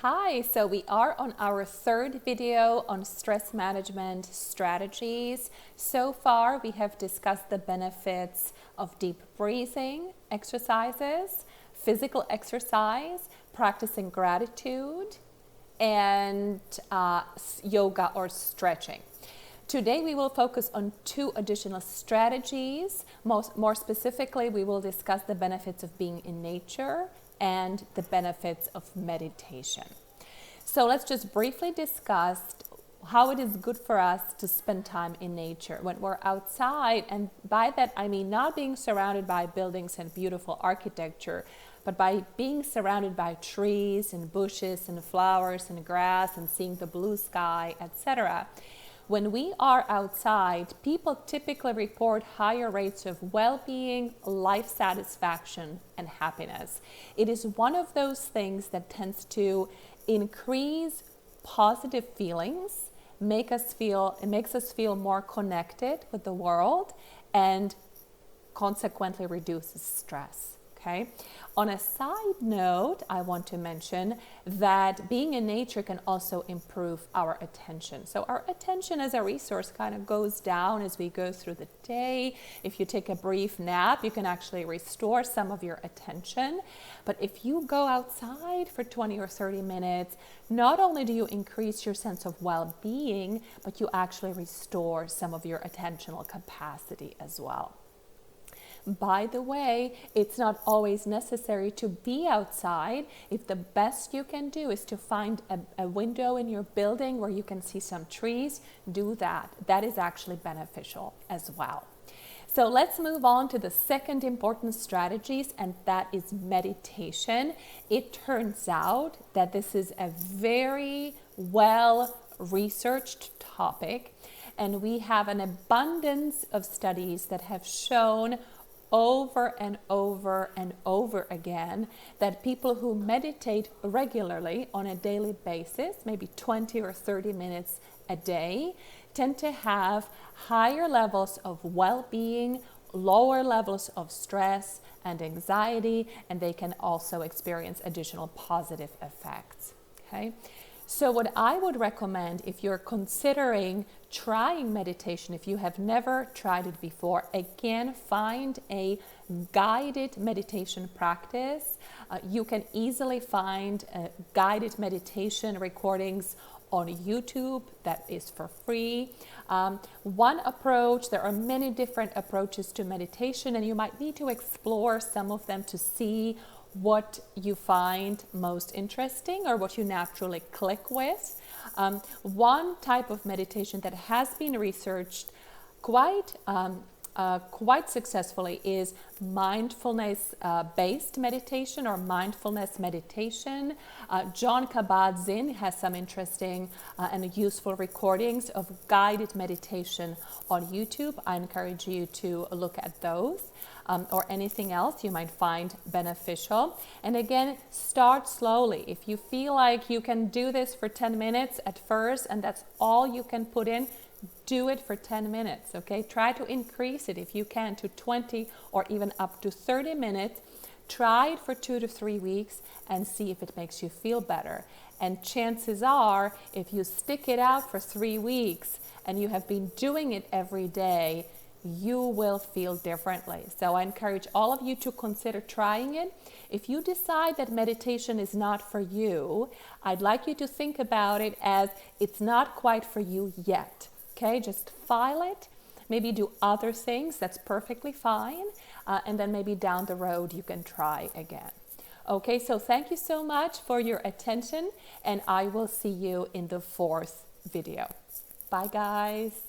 Hi, so we are on our third video on stress management strategies. So far, we have discussed the benefits of deep breathing exercises, physical exercise, practicing gratitude, and yoga or stretching. Today, we will focus on two additional strategies. More specifically, we will discuss the benefits of being in nature and the benefits of meditation. So let's just briefly discuss how it is good for us to spend time in nature when we're outside. And by that, I mean not being surrounded by buildings and beautiful architecture, but by being surrounded by trees and bushes and flowers and grass and seeing the blue sky, etc. When we are outside, people typically report higher rates of well-being, life satisfaction, and happiness. It is one of those things that tends to increase positive feelings, it makes us feel more connected with the world, and consequently reduces stress. Okay. On a side note, I want to mention that being in nature can also improve our attention. So our attention as a resource kind of goes down as we go through the day. If you take a brief nap, you can actually restore some of your attention. But if you go outside for 20 or 30 minutes, not only do you increase your sense of well-being, but you actually restore some of your attentional capacity as well. By the way, it's not always necessary to be outside. If the best you can do is to find a window in your building where you can see some trees, do that. That is actually beneficial as well. So let's move on to the second important strategies, and that is meditation. It turns out that this is a very well-researched topic, and we have an abundance of studies that have shown over and over and over again that people who meditate regularly on a daily basis, maybe 20 or 30 minutes a day, tend to have higher levels of well-being, lower levels of stress and anxiety, and they can also experience additional positive effects. Okay? So what I would recommend if you're considering trying meditation, if you have never tried it before, again, find a guided meditation practice. You can easily find guided meditation recordings on YouTube that is for free. One approach, there are many different approaches to meditation, and you might need to explore some of them to see what you find most interesting or what you naturally click with. One type of meditation that has been researched quite successfully is mindfulness-based meditation or mindfulness meditation. Jon Kabat-Zinn has some interesting and useful recordings of guided meditation on YouTube. I encourage you to look at those. Or anything else you might find beneficial. And again, start slowly. If you feel like you can do this for 10 minutes at first and that's all you can put in, do it for 10 minutes, okay? Try to increase it if you can to 20 or even up to 30 minutes. Try it for 2 to 3 weeks and see if it makes you feel better. And chances are, if you stick it out for 3 weeks and you have been doing it every day, you will feel differently. So I encourage all of you to consider trying it. If you decide that meditation is not for you, I'd like you to think about it as it's not quite for you yet. Okay, just file it, maybe do other things, that's perfectly fine, and then maybe down the road you can try again. Okay, so thank you so much for your attention, and I will see you in the fourth video. Bye guys.